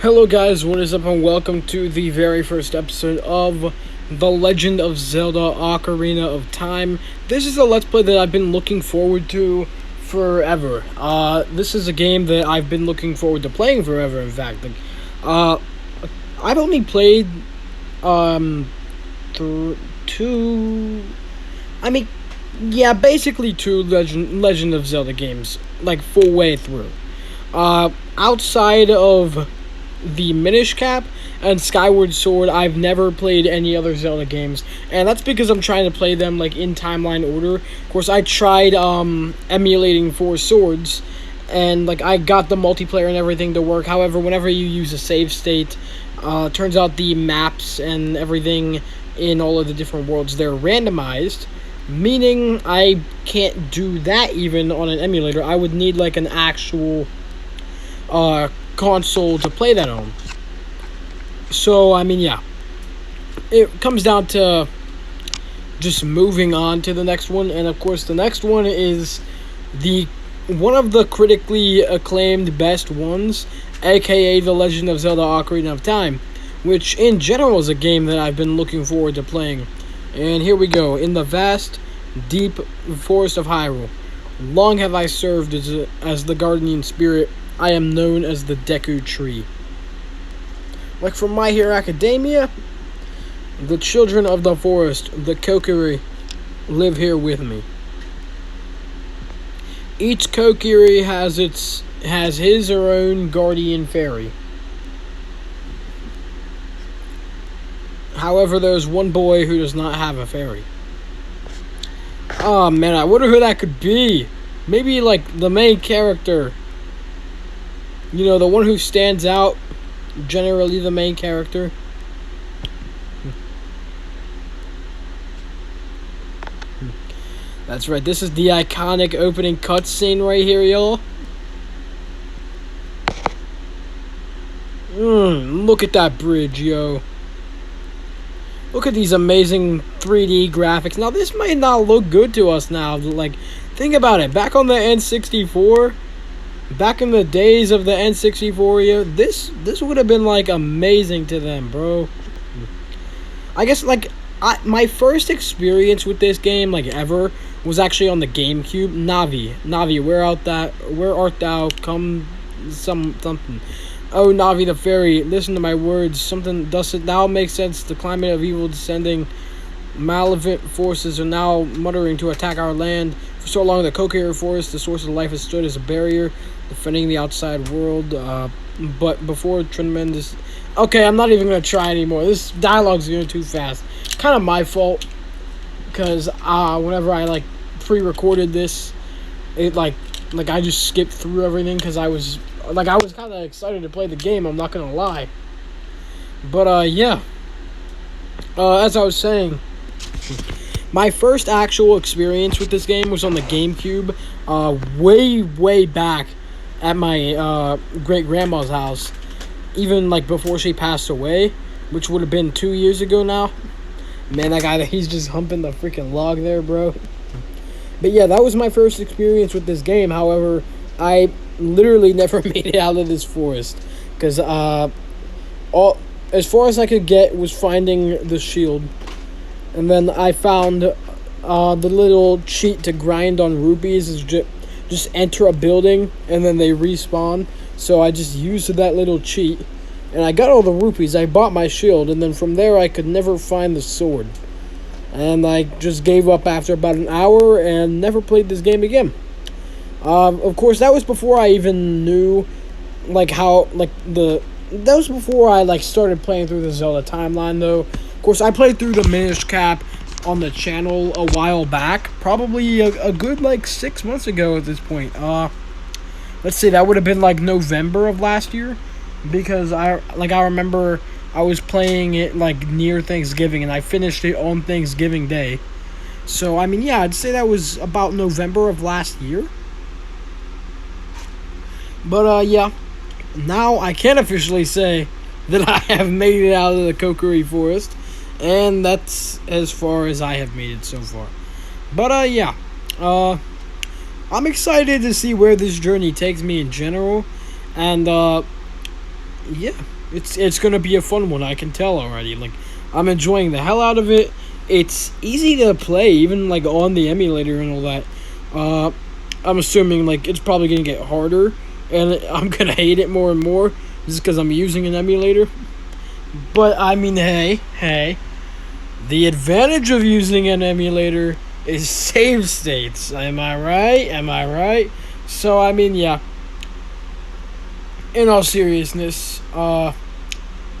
Hello guys, what is up and welcome to the very first episode of The Legend of Zelda Ocarina of Time. This is a Let's Play that I've been looking forward to forever. This is a game that I've been looking forward to playing forever, in fact. I've only played, basically two Legend of Zelda games, like full way through. Outside of the Minish Cap and Skyward Sword, I've never played any other Zelda games, and that's because I'm trying to play them like in timeline order. Of course, I tried emulating Four Swords, and like I got the multiplayer and everything to work. However, whenever you use a save state, turns out the maps and everything in all of the different worlds, they're randomized, meaning I can't do that even on an emulator. I would need like an actual console to play that on. So it comes down to just moving on to the next one, and of course the next one is one of the critically acclaimed best ones, aka The Legend of Zelda Ocarina of Time, which in general is a game that I've been looking forward to playing. And here we go. In the vast, deep forest of Hyrule, long have I served as the guardian spirit. I am known as the Deku Tree. Like from My Hero Academia, the children of the forest, the Kokiri, live here with me. Each Kokiri has his or own guardian fairy. However, there's one boy who does not have a fairy. Oh man, I wonder who that could be. Maybe like the main character. You know, the one who stands out, generally the main character. That's right, this is the iconic opening cutscene right here, y'all. Look at that bridge, yo. Look at these amazing 3D graphics. Now, this might not look good to us now. Like, think about it. Back on the N64... Back in the days of the N64, this would have been like amazing to them, bro. I guess like my first experience with this game like ever was actually on the GameCube. Navi, where art thou? Come something. Oh, Navi the fairy, listen to my words. Something does it now make sense? The climate of evil descending. Malevolent forces are now muttering to attack our land. For so long, the Kokiri Forest, the source of life, has stood as a barrier, defending the outside world. But before tremendous... Okay, I'm not even going to try anymore. This dialogue's going too fast. Kind of my fault. Because whenever I, pre-recorded this, it, I just skipped through everything because I was kind of excited to play the game, I'm not going to lie. But, yeah. As I was saying... My first actual experience with this game was on the GameCube, way back at my great-grandma's house, even before she passed away, which would have been 2 years ago now. Man, that guy, he's just humping the freaking log there, bro. But yeah, that was my first experience with this game. However, I literally never made it out of this forest, because as far as I could get was finding the shield. And then I found the little cheat to grind on rupees is just enter a building and then they respawn. So I just used that little cheat and I got all the rupees. I bought my shield, and then from there I could never find the sword. And I just gave up after about an hour and never played this game again. Of course, that was before I even knew that was before I started playing through the Zelda timeline though. Of course, I played through the Minish Cap on the channel a while back, probably a good 6 months ago at this point. Let's see, that would have been November of last year, because I remember I was playing it near Thanksgiving, and I finished it on Thanksgiving Day. So yeah, I'd say that was about November of last year. But yeah, now I can officially say that I have made it out of the Kokiri Forest. And that's as far as I have made it so far. But, yeah. I'm excited to see where this journey takes me in general. And, yeah. It's gonna be a fun one. I can tell already. Like, I'm enjoying the hell out of it. It's easy to play, even like on the emulator and all that. Uh, I'm assuming like it's probably gonna get harder, and I'm gonna hate it more and more just because I'm using an emulator. But I mean, hey, the advantage of using an emulator is save states. Am I right? Am I right? So I mean, yeah. In all seriousness,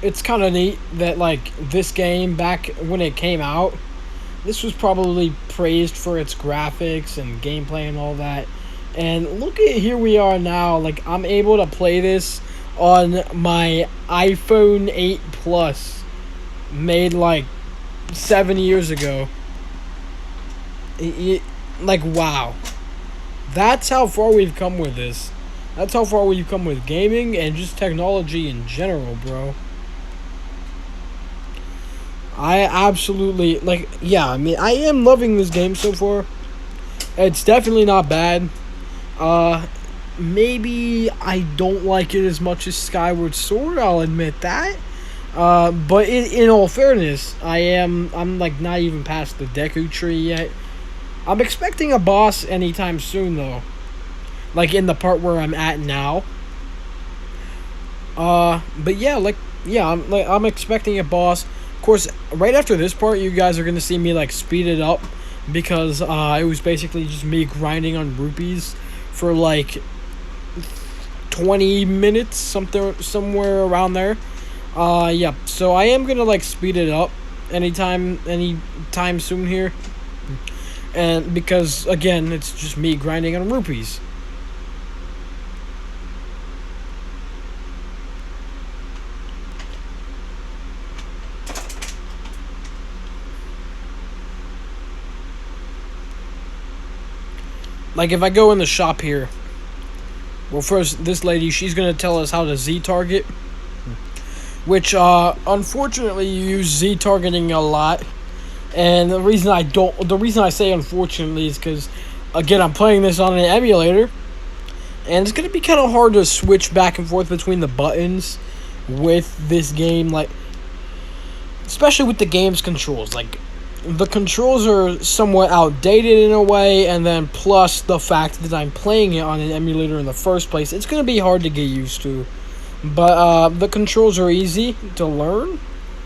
it's kind of neat that like this game back when it came out, this was probably praised for its graphics and gameplay and all that. And look at here we are now. Like, I'm able to play this on my iPhone 8 Plus, made like 7 years ago. Like, wow, that's how far we've come with this. That's how far we've come with gaming and just technology in general, bro. I absolutely, like, yeah, I mean, I am loving this game so far. It's definitely not bad. Maybe I don't like it as much as Skyward Sword, I'll admit that. But in all fairness, I'm like not even past the Deku Tree yet. I'm expecting a boss anytime soon, though. Like, in the part where I'm at now. But yeah, I'm expecting a boss. Of course, right after this part, you guys are gonna see me like speed it up because it was basically just me grinding on rupees for like 20 minutes, somewhere around there. Yeah. So I am gonna like speed it up anytime soon here, and because again, it's just me grinding on rupees. Like, if I go in the shop here, well, first, this lady, she's going to tell us how to Z-target, which, unfortunately, you use Z-targeting a lot, and the reason I say unfortunately is because, again, I'm playing this on an emulator, and it's going to be kind of hard to switch back and forth between the buttons with this game, like, especially with the game's controls, like, the controls are somewhat outdated in a way, and then plus the fact that I'm playing it on an emulator in the first place, it's going to be hard to get used to. But the controls are easy to learn.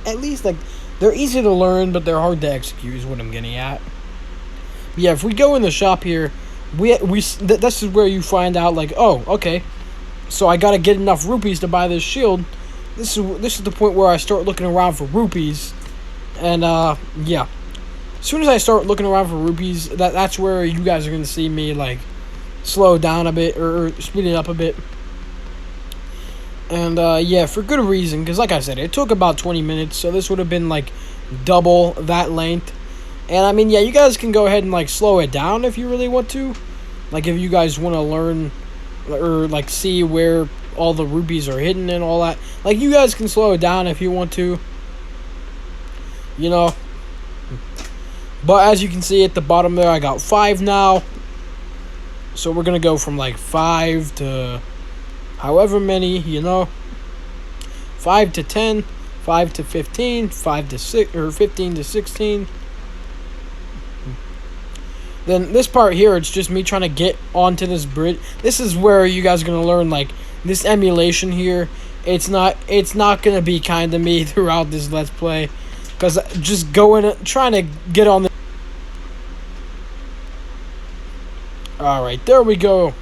At least, like, they're easy to learn, but they're hard to execute is what I'm getting at. Yeah, if we go in the shop here, this is where you find out, like, oh, okay, so I got to get enough rupees to buy this shield. This is the point where I start looking around for rupees. And, yeah. As soon as I start looking around for rupees, that's where you guys are going to see me, like, slow down a bit, or speed it up a bit. And, yeah, for good reason, because, like I said, it took about 20 minutes, so this would have been, like, double that length. And, I mean, yeah, you guys can go ahead and, like, slow it down if you really want to. Like, if you guys want to learn, or, like, see where all the rupees are hidden and all that. Like, you guys can slow it down if you want to. You know. But as you can see at the bottom there, I got 5 now. So we're going to go from like 5 to however many, you know. 5 to 10, 5 to 15, 5 to 6, or 15 to 16. Then this part here, it's just me trying to get onto this bridge. This is where you guys are going to learn, like, this emulation here. It's not going to be kind to me throughout this Let's Play. Because just trying to get on the... Alright, there we go.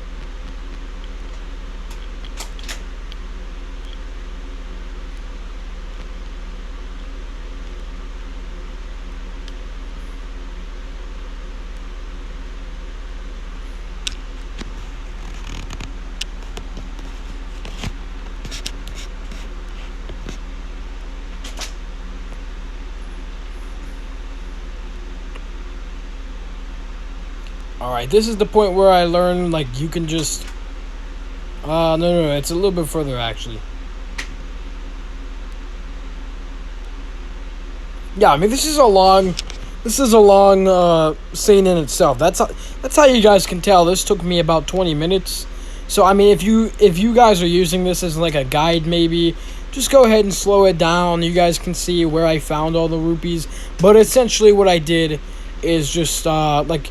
Alright, this is the point where I learned, like, you can just... no, it's a little bit further, actually. Yeah, I mean, this is a long scene in itself. That's how you guys can tell. This took me about 20 minutes. So I mean, if you guys are using this as like a guide, maybe just go ahead and slow it down. You guys can see where I found all the rupees. But essentially, what I did is just like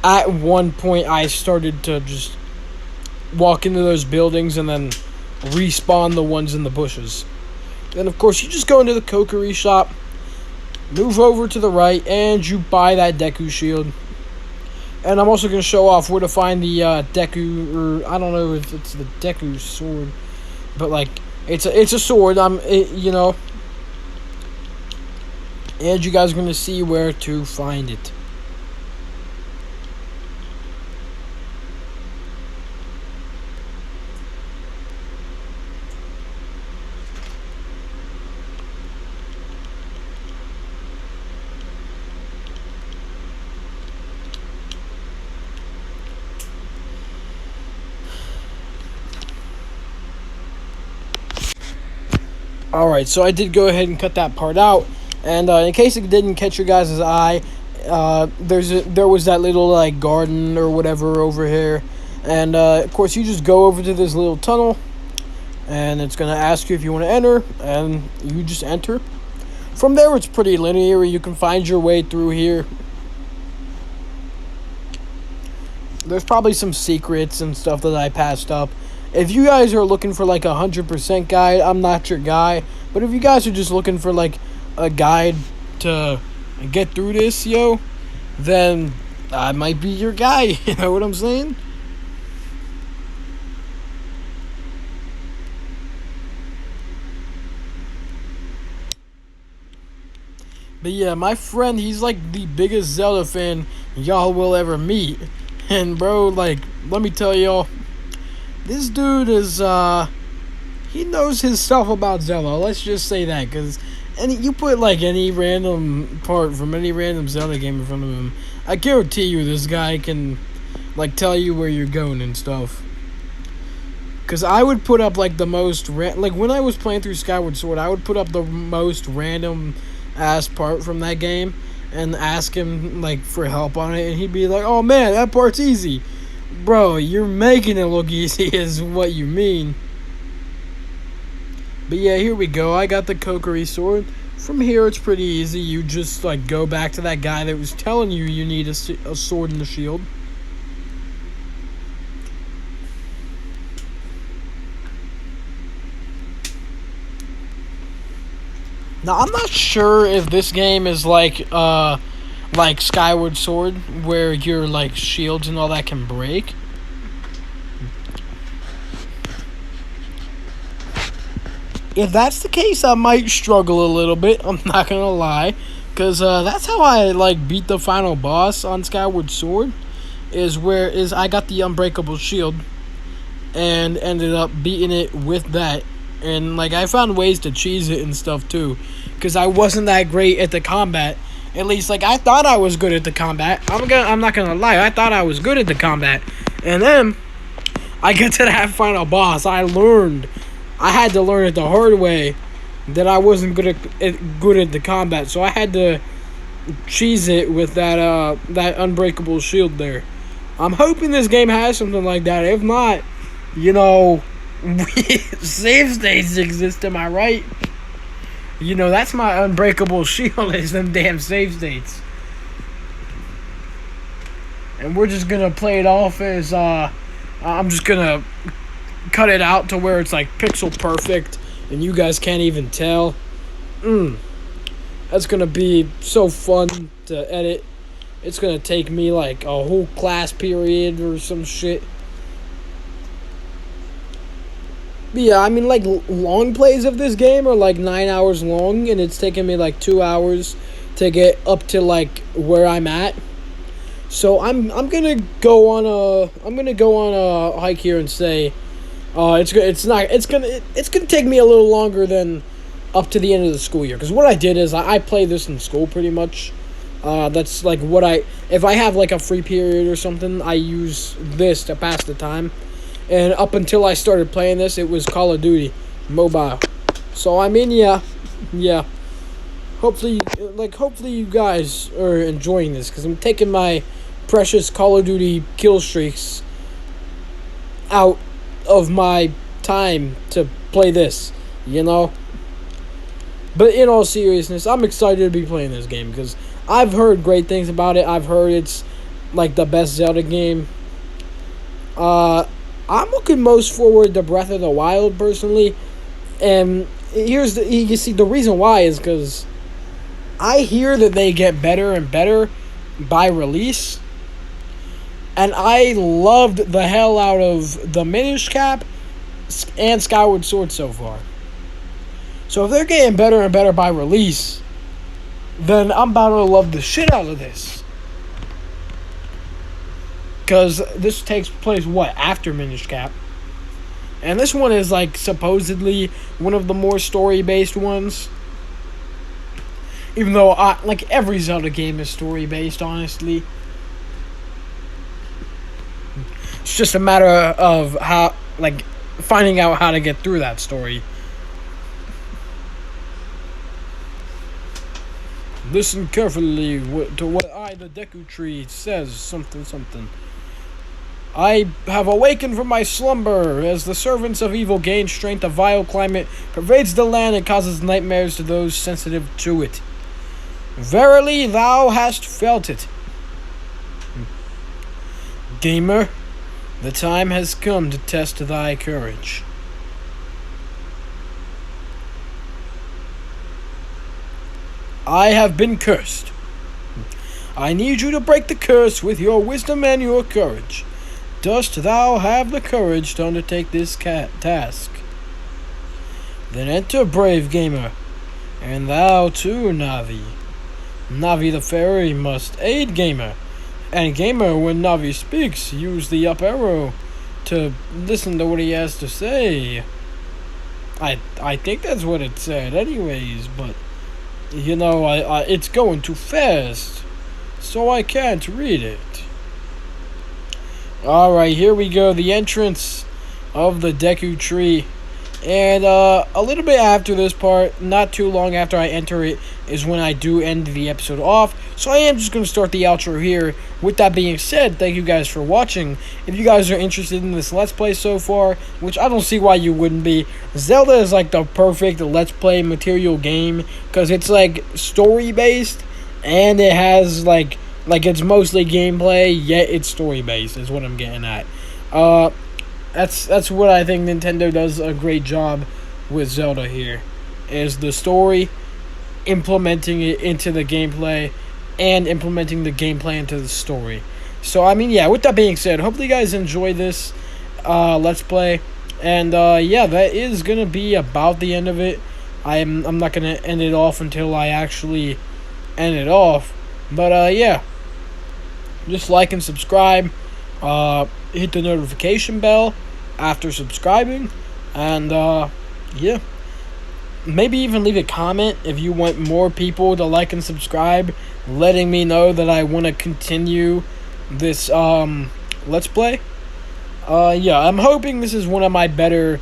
at one point I started to just walk into those buildings and then respawn the ones in the bushes. Then of course you just go into the Kokiri shop, move over to the right, and you buy that Deku shield. And I'm also going to show off where to find the Deku, or I don't know if it's the Deku sword, but like it's a sword. You know, and you guys are going to see where to find it. Alright, so I did go ahead and cut that part out, and in case it didn't catch your guys' eye, there was that little like garden or whatever over here, and of course you just go over to this little tunnel, and it's gonna ask you if you want to enter, and you just enter. From there it's pretty linear, you can find your way through here. There's probably some secrets and stuff that I passed up. If you guys are looking for like 100% guide, I'm not your guy. But if you guys are just looking for like a guide to get through this, yo, then I might be your guy. You know what I'm saying? But yeah, my friend, he's like the biggest Zelda fan y'all will ever meet. And bro, like, let me tell y'all, this dude is, he knows his stuff about Zelda. Let's just say that, because you put, like, any random part from any random Zelda game in front of him, I guarantee you this guy can, like, tell you where you're going and stuff. Because I would put up, like, the most, like, when I was playing through Skyward Sword, I would put up the most random-ass part from that game and ask him, like, for help on it, and he'd be like, oh, man, that part's easy. Bro, you're making it look easy is what you mean. But yeah, here we go. I got the Kokiri sword. From here, it's pretty easy. You just, like, go back to that guy that was telling you you need a sword and a shield. Now, I'm not sure if this game is like Skyward Sword, where your, like, shields and all that can break. If that's the case, I might struggle a little bit, I'm not gonna lie. Because that's how I, like, beat the final boss on Skyward Sword. Is I got the unbreakable shield and ended up beating it with that. And, like, I found ways to cheese it and stuff, too. Because I wasn't that great at the combat. At least, like, I thought I was good at the combat. I'm not gonna lie, I thought I was good at the combat. And then, I get to that final boss. I had to learn it the hard way that I wasn't good at the combat. So I had to cheese it with that unbreakable shield there. I'm hoping this game has something like that. If not, you know, save states exist, am I right? You know, that's my unbreakable shield, is them damn save states. And we're just gonna play it off as, I'm just gonna cut it out to where it's like pixel perfect and you guys can't even tell. That's gonna be so fun to edit. It's gonna take me like a whole class period or some shit. But yeah, I mean, like, long plays of this game are like 9 hours long, and it's taken me like 2 hours to get up to like where I'm at. So I'm gonna go on a hike here and say, it's gonna take me a little longer than up to the end of the school year. Because what I did is I play this in school pretty much. That's like if I have like a free period or something, I use this to pass the time. And up until I started playing this, it was Call of Duty Mobile. So I mean, yeah. Hopefully you guys are enjoying this, because I'm taking my precious Call of Duty kill streaks out of my time to play this, you know? But in all seriousness, I'm excited to be playing this game because I've heard great things about it. I've heard it's like the best Zelda game. I'm looking most forward to Breath of the Wild personally, and you see the reason why is because I hear that they get better and better by release, and I loved the hell out of the Minish Cap and Skyward Sword so far. So if they're getting better and better by release, then I'm about to love the shit out of this. Because this takes place, after Minish Cap. And this one is, like, supposedly one of the more story-based ones. Even though, every Zelda game is story-based, honestly. It's just a matter of how, finding out how to get through that story. Listen carefully to what the Deku Tree says, something. I have awakened from my slumber. As the servants of evil gain strength, a vile climate pervades the land and causes nightmares to those sensitive to it. Verily, thou hast felt it. Gamer, the time has come to test thy courage. I have been cursed. I need you to break the curse with your wisdom and your courage. Dost thou have the courage to undertake this task? Then enter, brave gamer, and thou too, Navi. Navi the fairy must aid gamer, and gamer, when Navi speaks, use the up arrow to listen to what he has to say. I think that's what it said anyways, but you know, it's going too fast, so I can't read it. Alright, here we go, the entrance of the Deku Tree. And a little bit after this part, not too long after I enter it, is when I do end the episode off. So I am just going to start the outro here. With that being said, thank you guys for watching. If you guys are interested in this Let's Play so far, which I don't see why you wouldn't be, Zelda is like the perfect Let's Play material game, because it's like story-based, and it has like it's mostly gameplay, yet it's story-based, is what I'm getting at. That's what I think Nintendo does a great job with Zelda here, is the story, implementing it into the gameplay, and implementing the gameplay into the story. So, I mean, yeah, with that being said, hopefully you guys enjoy this Let's Play. And, yeah, that is going to be about the end of it. I'm not going to end it off until I actually end it off. But, yeah, just like and subscribe. Hit the notification bell after subscribing, and yeah, maybe even leave a comment if you want more people to like and subscribe, letting me know that I want to continue this Let's Play. Yeah, I'm hoping this is one of my better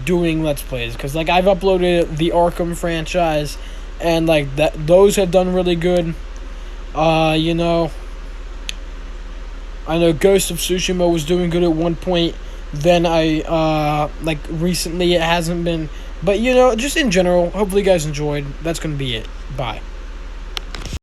doing Let's Plays, because like I've uploaded the Arkham franchise, and like those have done really good. You know, I know Ghost of Tsushima was doing good at one point, then like recently it hasn't been. But, you know, just in general, hopefully you guys enjoyed. That's going to be it. Bye.